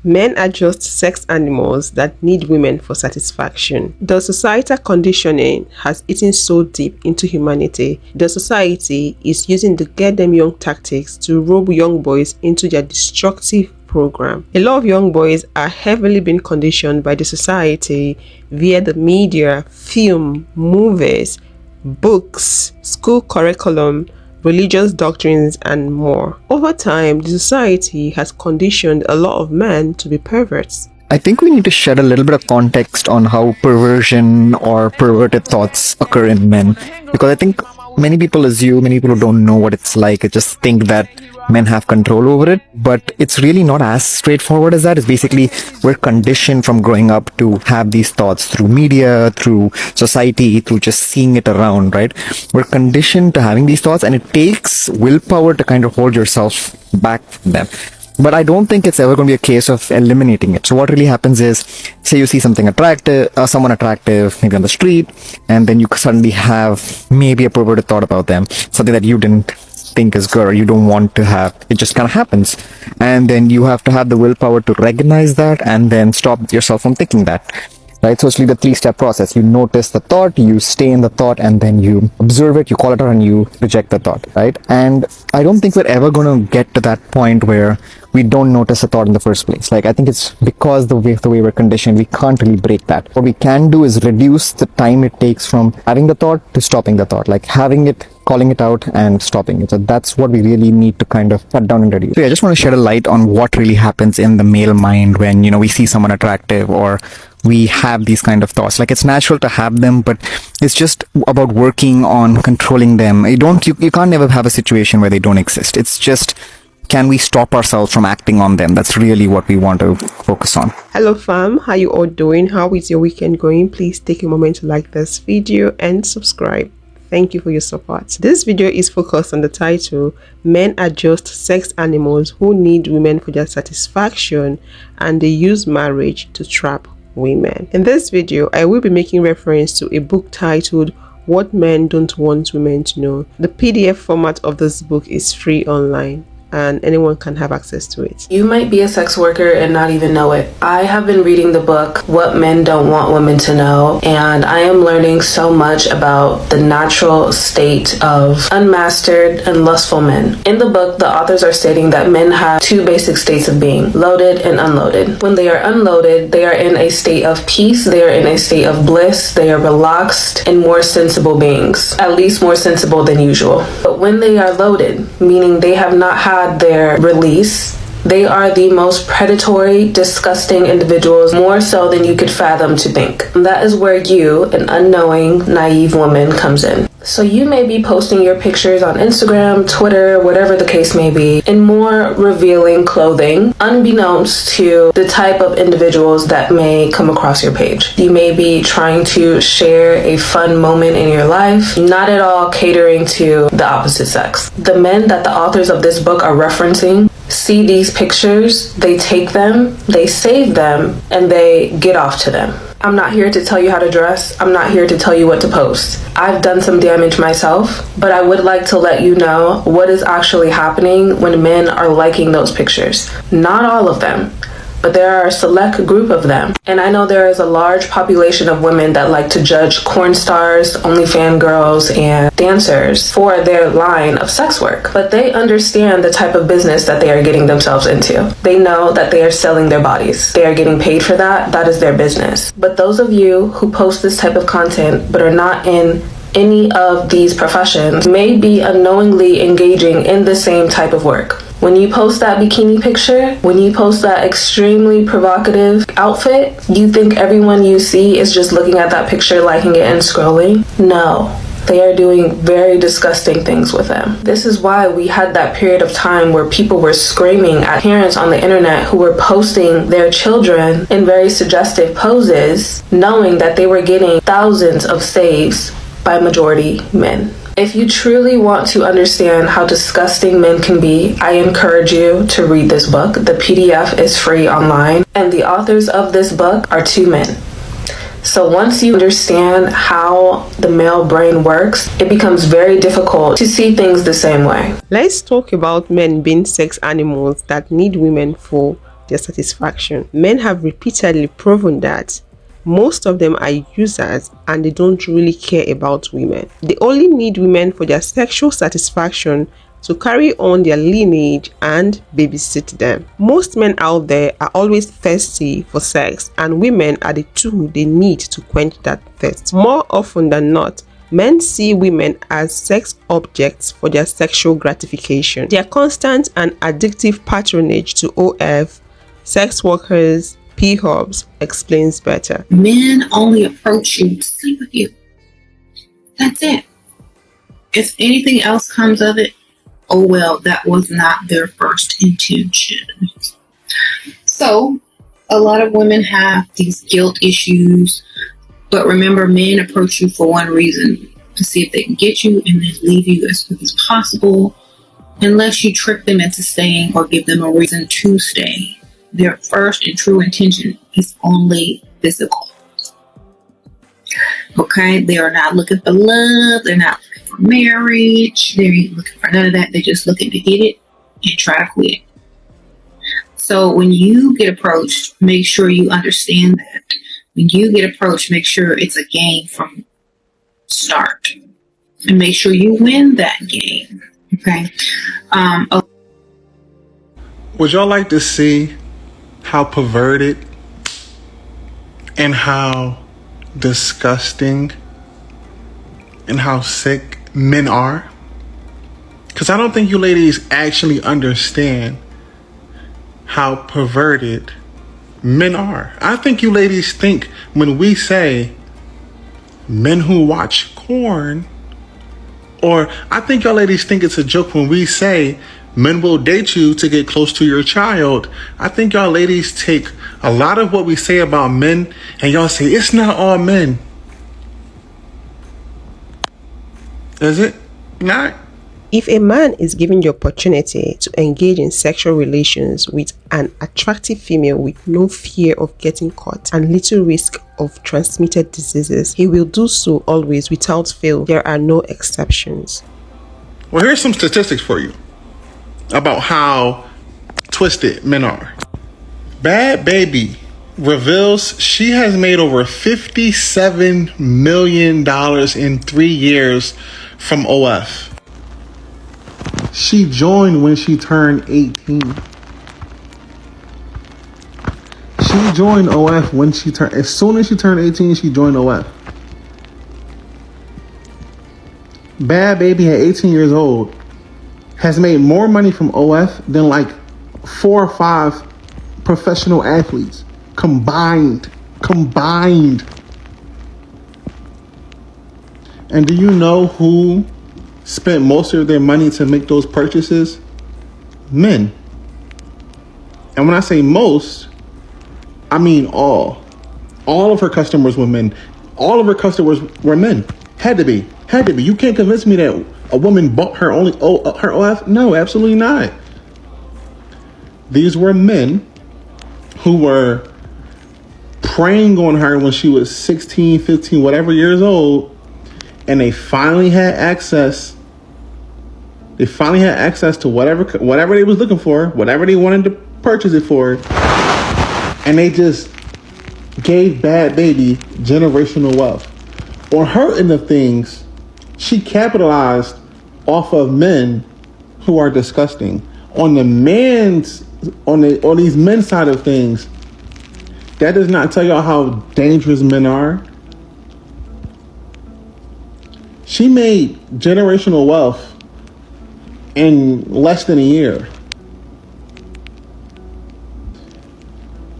Men are just sex animals that need women for satisfaction. The societal conditioning has eaten so deep into humanity. The society is using the get them young tactics to rope young boys into their destructive program. A lot of young boys are heavily being conditioned by the society via the media, film, movies, books, school curriculum, religious doctrines, and more. Over time, the society has conditioned a lot of men to be perverts. I think we need to shed a little bit of context on how perversion or perverted thoughts occur in men. Because I think many people who don't know what it's like, just think that men have control over it. But it's really not as straightforward as that. It's basically we're conditioned from growing up to have these thoughts through media, through society, through just seeing it around, right? We're conditioned to having these thoughts, and it takes willpower to kind of hold yourself back from them. But I don't think it's ever going to be a case of eliminating it. So what really happens is, say you see someone attractive, maybe on the street, and then you suddenly have maybe a perverted thought about them, something that you didn't think is good or you don't want to have. It just kind of happens. And then you have to have the willpower to recognize that and then stop yourself from thinking that. Right? So it's really the 3-step process. You notice the thought, you stay in the thought, and then you observe it, you call it out, and you reject the thought, right? And I don't think we're ever going to get to that point where we don't notice a thought in the first place. Like, I think it's because the way we're conditioned, we can't really break that. What we can do is reduce the time it takes from having the thought to stopping the thought, like having it, calling it out, and stopping it. So that's what we really need to kind of cut down and reduce. So yeah, I just want to shed a light on what really happens in the male mind when, we see someone attractive or we have these kind of thoughts. Like, it's natural to have them, but it's just about working on controlling them. You can't never have a situation where they don't exist. It's just, can we stop ourselves from acting on them? That's really what we want to focus on. Hello fam, how you all doing? How is your weekend going? Please take a moment to like this video and subscribe. Thank you for your support. This video is focused on the title, Men are just sex animals who need women for their satisfaction, and they use marriage to trap women. In this video, I will be making reference to a book titled What Men Don't Want Women to Know. The PDF format of this book is free online, and anyone can have access to it. You might be a sex worker and not even know it. I have been reading the book What Men Don't Want Women to Know, and I am learning so much about the natural state of unmastered and lustful men. In the book, the authors are stating that men have 2 basic states of being, loaded and unloaded. When they are unloaded, they are in a state of peace, they are in a state of bliss, they are relaxed and more sensible beings, at least more sensible than usual. But when they are loaded, meaning they have not had their release, they are the most predatory, disgusting individuals, more so than you could fathom to think. And that is where you, an unknowing, naive woman, comes in. So you may be posting your pictures on Instagram, Twitter, whatever the case may be, in more revealing clothing, unbeknownst to the type of individuals that may come across your page. You may be trying to share a fun moment in your life, not at all catering to the opposite sex. The men that the authors of this book are referencing see these pictures, they take them, they save them, and they get off to them. I'm not here to tell you how to dress. I'm not here to tell you what to post. I've done some damage myself, but I would like to let you know what is actually happening when men are liking those pictures. Not all of them, but there are a select group of them. And I know there is a large population of women that like to judge porn stars, OnlyFans girls, and dancers for their line of sex work. But they understand the type of business that they are getting themselves into. They know that they are selling their bodies. They are getting paid for that. That is their business. But those of you who post this type of content but are not in any of these professions may be unknowingly engaging in the same type of work. When you post that bikini picture, when you post that extremely provocative outfit, you think everyone you see is just looking at that picture, liking it, and scrolling? No. They are doing very disgusting things with them. This is why we had that period of time where people were screaming at parents on the internet who were posting their children in very suggestive poses, knowing that they were getting thousands of saves by majority men. If you truly want to understand how disgusting men can be, I encourage you to read this book. The PDF is free online, and the authors of this book are 2 men. So once you understand how the male brain works, it becomes very difficult to see things the same way. Let's talk about men being sex animals that need women for their satisfaction. Men have repeatedly proven that most of them are users and they don't really care about women. They only need women for their sexual satisfaction, to carry on their lineage and babysit them. Most men out there are always thirsty for sex, and women are the tool they need to quench that thirst. More often than not, men see women as sex objects for their sexual gratification. Their constant and addictive patronage to OF, sex workers, P-hubs explains better. Men only approach you to sleep with you. That's it. If anything else comes of it, oh well, that was not their first intention. So, a lot of women have these guilt issues, but remember, men approach you for one reason, to see if they can get you and then leave you as quick as possible, unless you trick them into staying or give them a reason to stay. Their first and true intention is only physical. Okay, they are not looking for love, they're not looking for marriage, they ain't looking for none of that. They're just looking to get it and try to quit. So when you get approached, make sure you understand that. When you get approached, make sure it's a game from start, and make sure you win that game. Okay. Would y'all like to see how perverted and how disgusting and how sick men are? Because I don't think you ladies actually understand how perverted men are. I think you ladies think when we say men who watch porn, or I think y'all ladies think it's a joke when we say men will date you to get close to your child. I think y'all ladies take a lot of what we say about men and y'all say it's not all men. Is it not? If a man is given the opportunity to engage in sexual relations with an attractive female with no fear of getting caught and little risk of transmitted diseases, he will do so always without fail. There are no exceptions. Well, here's some statistics for you about how twisted men are. Bad Baby reveals she has made over $57 million in 3 years from OF. She joined when she turned 18. She joined OF when she turned, as soon as she turned 18, she joined OF. Bad Baby at 18 years old has made more money from OF than like 4 or 5 professional athletes combined. And do you know who spent most of their money to make those purchases? Men. And when I say most, I mean all. All of her customers were men. All of her customers were men. Had to be. You can't convince me that a woman bought her her OF. No, absolutely not. These were men who were preying on her when she was 16, 15, whatever years old, and they finally had access. They finally had access to whatever they was looking for, whatever they wanted to purchase it for, and they just gave Bad Baby generational wealth. On her end of things, she capitalized off of men who are disgusting. On the man's, on these men's side of things, that does not tell y'all how dangerous men are. She made generational wealth in less than a year.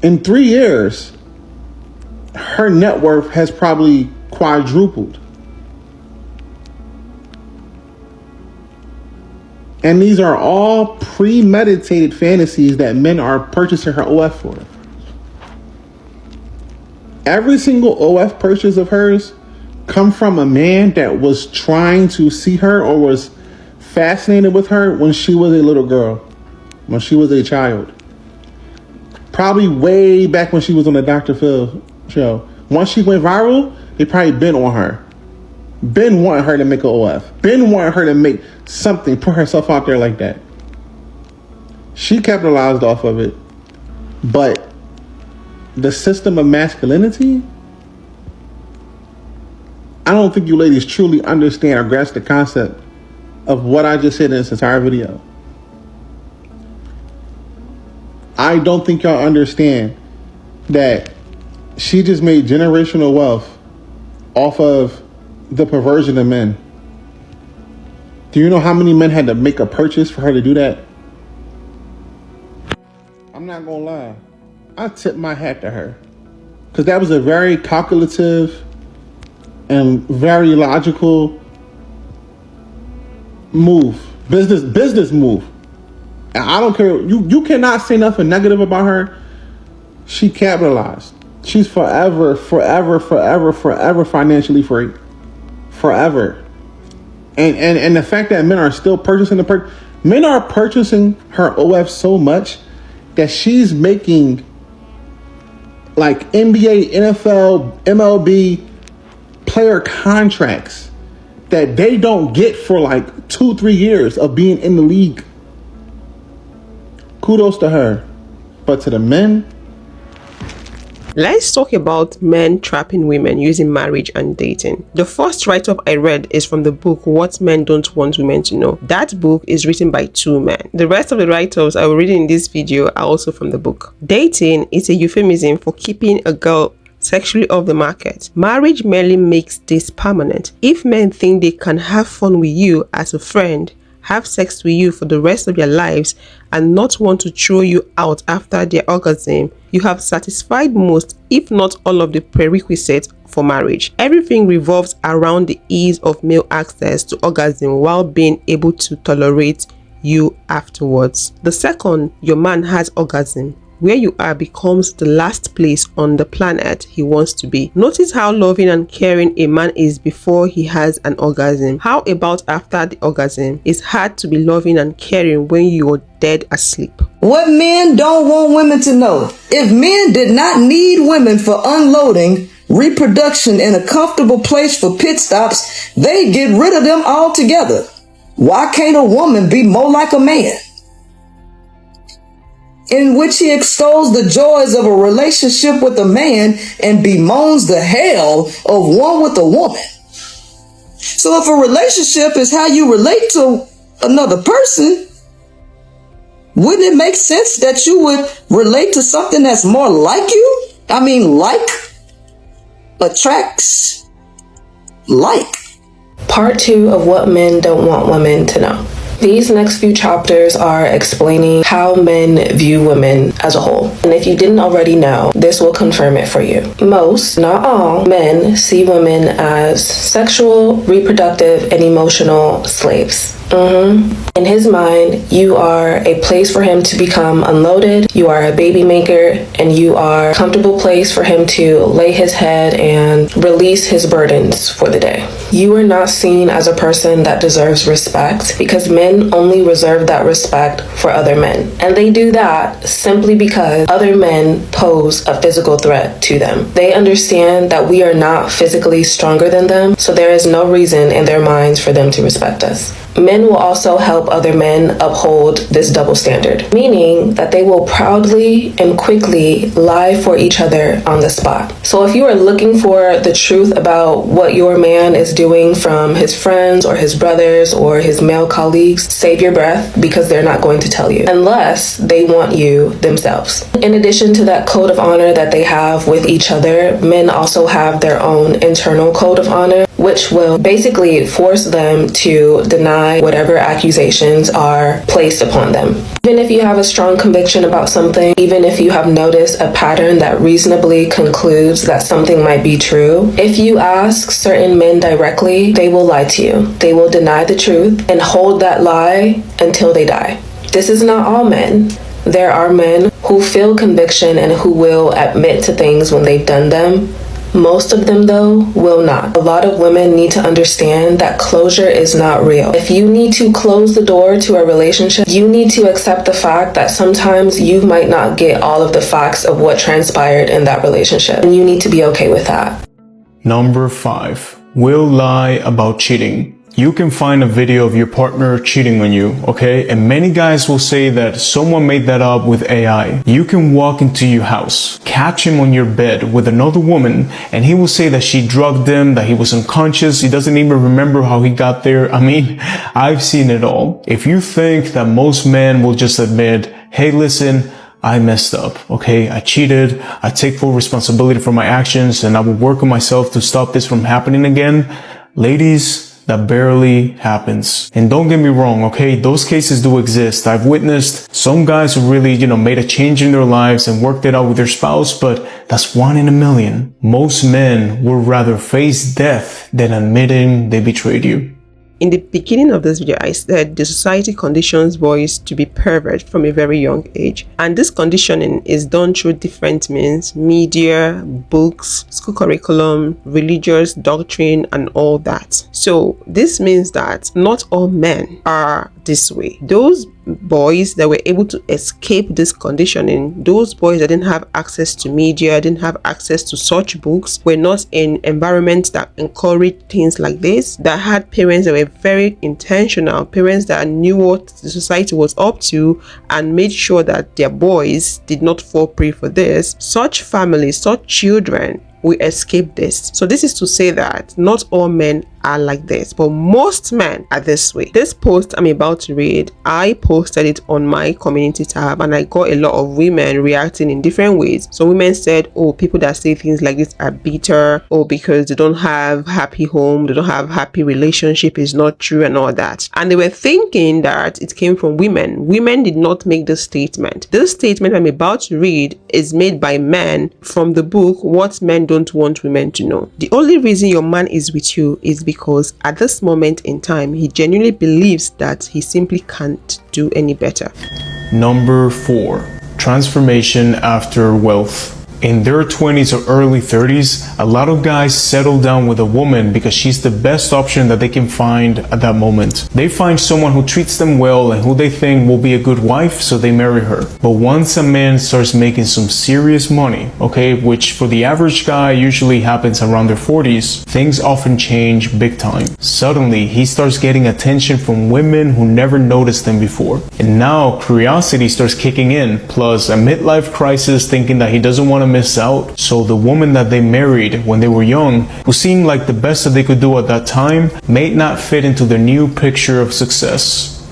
In 3 years, her net worth has probably quadrupled. And these are all premeditated fantasies that men are purchasing her OF for. Every single OF purchase of hers come from a man that was trying to see her or was fascinated with her when she was a little girl, when she was a child. Probably way back when she was on the Dr. Phil show. Once she went viral, they probably been on her. Ben wanted her to make a OF. Ben wanted her to make something, put herself out there like that. She capitalized off of it. But the system of masculinity, I don't think you ladies truly understand or grasp the concept of what I just said in this entire video. I don't think y'all understand that she just made generational wealth off of the perversion of men. Do you know how many men had to make a purchase for her to do that? I'm not gonna lie. I tip my hat to her. Because that was a very calculative and very logical move. Business move. And I don't care. You cannot say nothing negative about her. She capitalized. She's forever financially free. Forever. And the fact that men are still purchasing men are purchasing her OF so much that she's making like NBA, NFL, MLB player contracts that they don't get for like 2-3 years of being in the league. Kudos to her. But to the men, let's talk about men trapping women using marriage and dating. The first write-up I read is from the book What Men Don't Want Women to Know. That book is written by 2 men. The rest of the write-ups I will read in this video are also from the book. Dating is a euphemism for keeping a girl sexually off the market. Marriage merely makes this permanent. If men think they can have fun with you as a friend, have sex with you for the rest of their lives, and not want to throw you out after their orgasm, you have satisfied most, if not all, of the prerequisites for marriage. Everything revolves around the ease of male access to orgasm while being able to tolerate you afterwards. The second your man has orgasm, where you are becomes the last place on the planet he wants to be. Notice how loving and caring a man is before he has an orgasm. How about after the orgasm? It's hard to be loving and caring when you're dead asleep. What men don't want women to know. If men did not need women for unloading, reproduction, and a comfortable place for pit stops, they'd get rid of them altogether. Why can't a woman be more like a man? In which he extols the joys of a relationship with a man and bemoans the hell of one with a woman. So if a relationship is how you relate to another person, wouldn't it make sense that you would relate to something that's more like you? I mean, like attracts like. Part 2 of What Men Don't Want Women to Know. These next few chapters are explaining how men view women as a whole. And if you didn't already know, this will confirm it for you. Most, not all, men see women as sexual, reproductive, and emotional slaves. In his mind, you are a place for him to become unloaded, you are a baby maker, and you are a comfortable place for him to lay his head and release his burdens for the day. You are not seen as a person that deserves respect because men only reserve that respect for other men. And they do that simply because other men pose a physical threat to them. They understand that we are not physically stronger than them, so there is no reason in their minds for them to respect us. Men will also help other men uphold this double standard, meaning that they will proudly and quickly lie for each other on the spot. So if you are looking for the truth about what your man is doing from his friends or his brothers or his male colleagues, save your breath because they're not going to tell you unless they want you themselves. In addition to that code of honor that they have with each other, men also have their own internal code of honor, which will basically force them to deny whatever accusations are placed upon them. Even if you have a strong conviction about something, even if you have noticed a pattern that reasonably concludes that something might be true, if you ask certain men directly, they will lie to you. They will deny the truth and hold that lie until they die. This is not all men. There are men who feel conviction and who will admit to things when they've done them. Most of them, though, will not. A lot of women need to understand that closure is not real. If you need to close the door to a relationship, you need to accept the fact that sometimes you might not get all of the facts of what transpired in that relationship, and you need to be okay with that. Number 5. Will lie about cheating. You can find a video of your partner cheating on you, okay? And many guys will say that someone made that up with AI. You can walk into your house, catch him on your bed with another woman, and he will say that she drugged him, that he was unconscious, he doesn't even remember how he got there. I mean, I've seen it all. If you think that most men will just admit, hey, listen, I messed up, okay? I cheated, I take full responsibility for my actions, and I will work on myself to stop this from happening again. Ladies, that barely happens. And don't get me wrong, okay? Those cases do exist. I've witnessed some guys who really, made a change in their lives and worked it out with their spouse, but that's 1 in a million. Most men would rather face death than admitting they betrayed you. In the beginning of this video, I said the society conditions boys to be pervert from a very young age. And this conditioning is done through different means: media, books, school curriculum, religious doctrine, and all that. So this means that not all men are this way. Those boys that were able to escape this conditioning, those boys that didn't have access to media, didn't have access to such books, were not in environments that encouraged things like this, that had parents that were very intentional, parents that knew what the society was up to and made sure that their boys did not fall prey for this. Such families, such children will escape this. So this is to say that not all men are like this, but most men are this way. This post I'm about to read, I posted it on my community tab and I got a lot of women reacting in different ways. So women said, oh, people that say things like this are bitter, or because they don't have happy home, they don't have happy relationship, is not true, and all that. And they were thinking that it came from women. Women did not make this statement. This statement I'm about to read is made by men from the book What Men Don't Want Women to Know. The only reason your man is with you is because at this moment in time, he genuinely believes that he simply can't do any better. Number 4, transformation after wealth. In their 20s or early 30s, a lot of guys settle down with a woman because she's the best option that they can find at that moment. They find someone who treats them well and who they think will be a good wife, so they marry her. But once a man starts making some serious money, okay, which for the average guy usually happens around their 40s, things often change big time. Suddenly, he starts getting attention from women who never noticed him before. And now curiosity starts kicking in, plus a midlife crisis, thinking that he doesn't want to miss out. So the woman that they married when they were young, who seemed like the best that they could do at that time, may not fit into their new picture of success.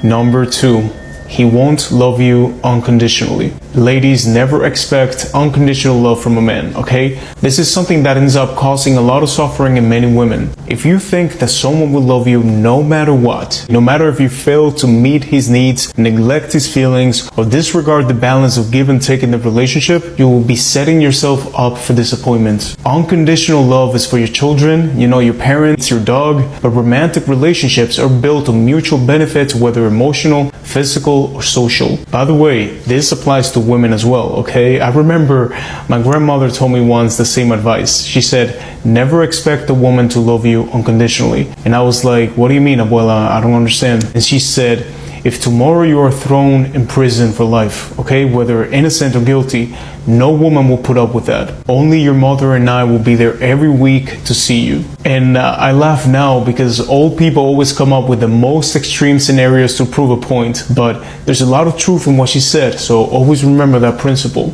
Number 2, he won't love you unconditionally. Ladies, never expect unconditional love from a man, okay? This is something that ends up causing a lot of suffering in many women. If you think that someone will love you no matter what, no matter if you fail to meet his needs, neglect his feelings, or disregard the balance of give and take in the relationship, you will be setting yourself up for disappointment. Unconditional love is for your children, your parents, your dog, but romantic relationships are built on mutual benefits, whether emotional, physical, or social. By the way, this applies to women as well, okay? I remember my grandmother told me once the same advice. She said, never expect a woman to love you unconditionally. And I was like, what do you mean, abuela? I don't understand. And she said, if tomorrow you are thrown in prison for life, okay, whether innocent or guilty, no woman will put up with that. Only your mother and I will be there every week to see you. And I laugh now because old people always come up with the most extreme scenarios to prove a point, but there's a lot of truth in what she said, so always remember that principle.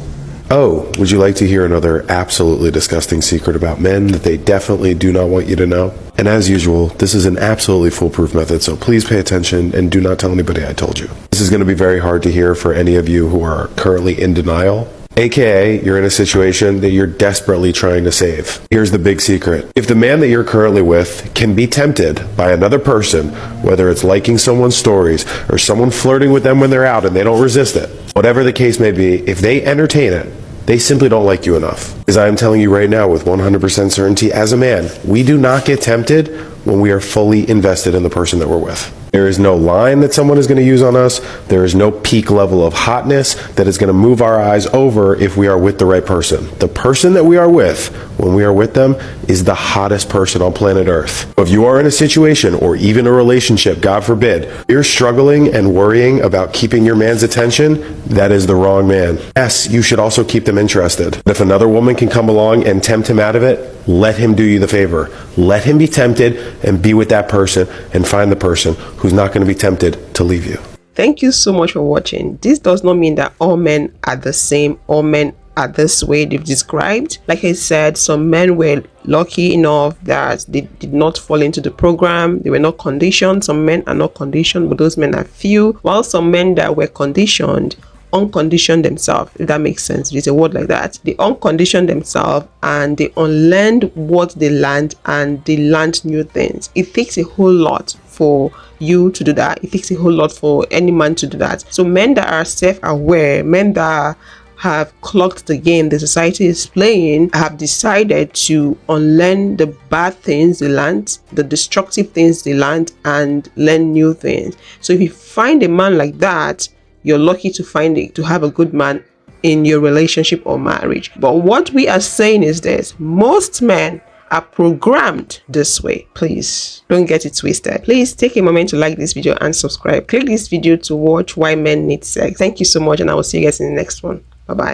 Oh, would you like to hear another absolutely disgusting secret about men that they definitely do not want you to know? And as usual, this is an absolutely foolproof method, so please pay attention and do not tell anybody I told you. This is going to be very hard to hear for any of you who are currently in denial. AKA, you're in a situation that you're desperately trying to save. Here's the big secret. If the man that you're currently with can be tempted by another person, whether it's liking someone's stories or someone flirting with them when they're out and they don't resist it, whatever the case may be, if they entertain it, they simply don't like you enough. As I am telling you right now with 100% certainty, as a man, we do not get tempted when we are fully invested in the person that we're with. There is no line that someone is going to use on us. There is no peak level of hotness that is going to move our eyes over if we are with the right person. The person that we are with, when we are with them, is the hottest person on planet Earth. If you are in a situation or even a relationship, God forbid, you're struggling and worrying about keeping your man's attention, that is the wrong man. Yes, you should also keep them interested. If another woman can come along and tempt him out of it, let him do you the favor. Let him be tempted and be with that person and find the person who's not going to be tempted to leave you. Thank you so much for watching. This does not mean that all men are the same, all men are this way they've described. Like I said, some men were lucky enough that they did not fall into the program. They were not conditioned. Some men are not conditioned, but those men are few. While some men that were conditioned unconditioned themselves, if that makes sense. There's a word like that. They unconditioned themselves and they unlearned what they learned, and they learned new things. It takes a whole lot for you to do that. It takes a whole lot for any man to do that. So men that are self-aware, men that have clocked the game the society is playing, have decided to unlearn the bad things they learned, the destructive things they learned, and learn new things. So if you find a man like that, you're lucky to have a good man in your relationship or marriage. But what we are saying is this: most men are programmed this way. Please don't get it twisted. Please take a moment to like this video and subscribe. Click this video to watch Why Men Need Sex. Thank you so much, and I will see you guys in the next one. Bye bye.